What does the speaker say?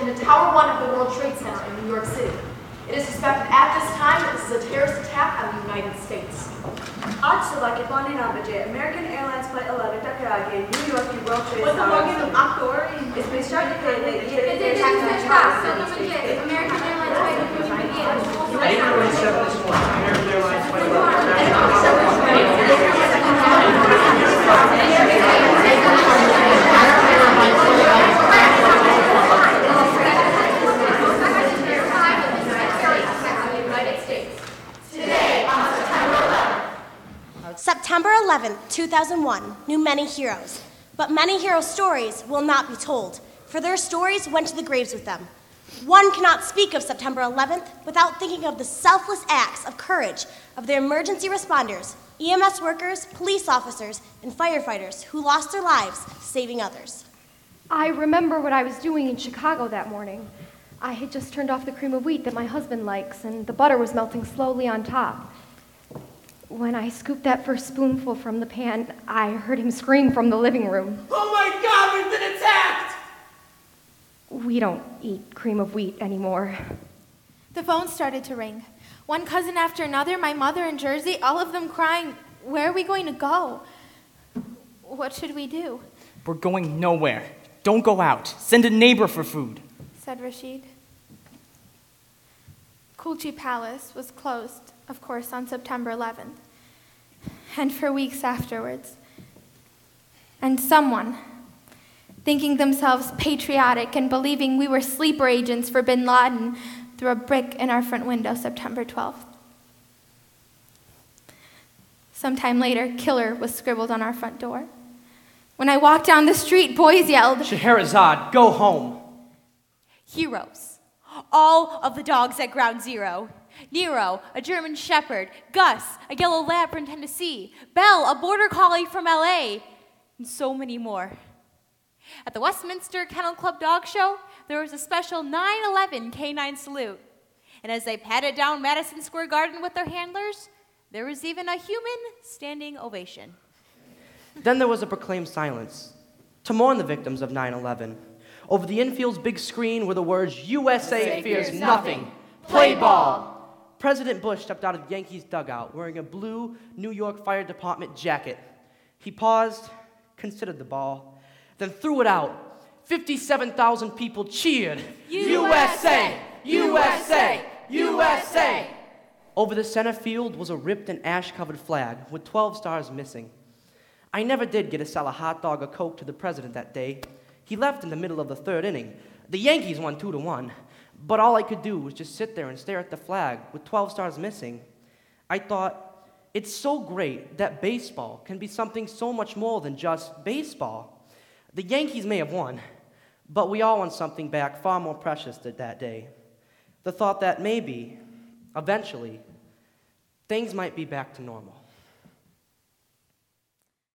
into Tower 1 of the World Trade Center in New York City. It is suspected at this time that this is a terrorist attack on the United States. आज सुबह के 9:15 बजे American Airlines Flight 11 टकरा के New York की World Trade Center से। इसमें शक है कि ये American Airlines Flight 11 September 11th, 2001 knew many heroes, but many hero stories will not be told, for their stories went to the graves with them. One cannot speak of September 11th without thinking of the selfless acts of courage of the emergency responders, EMS workers, police officers, and firefighters who lost their lives saving others. I remember what I was doing in Chicago that morning. I had just turned off the cream of wheat that my husband likes, and the butter was melting slowly on top. When I scooped that first spoonful from the pan, I heard him scream from the living room. Oh my God, we've been attacked! We don't eat cream of wheat anymore. The phone started to ring. One cousin after another, my mother in Jersey, all of them crying, where are we going to go? What should we do? We're going nowhere. Don't go out. Send a neighbor for food, said Rashid. Kulchi Palace was closed, of course, on September 11th, and for weeks afterwards. And someone, thinking themselves patriotic and believing we were sleeper agents for bin Laden, threw a brick in our front window September 12th. Sometime later, killer was scribbled on our front door. When I walked down the street, boys yelled, Scheherazade, go home. Heroes. All of the dogs at Ground Zero. Nero, a German Shepherd. Gus, a yellow lab from Tennessee. Belle, a border collie from LA. And so many more. At the Westminster Kennel Club Dog Show, there was a special 9/11 canine salute. And as they patted down Madison Square Garden with their handlers, there was even a human standing ovation. Then there was a proclaimed silence to mourn the victims of 9/11. Over the infield's big screen were the words, USA fears nothing. Play ball. President Bush stepped out of the Yankees dugout wearing a blue New York Fire Department jacket. He paused, considered the ball, then threw it out. 57,000 people cheered, USA! USA! USA! Over the center field was a ripped and ash-covered flag with 12 stars missing. I never did get to sell a hot dog or Coke to the president that day. He left in the middle of the third inning. The Yankees won 2-1, but all I could do was just sit there and stare at the flag with 12 stars missing. I thought, it's so great that baseball can be something so much more than just baseball. The Yankees may have won, but we all want something back far more precious than that day. The thought that maybe, eventually, things might be back to normal.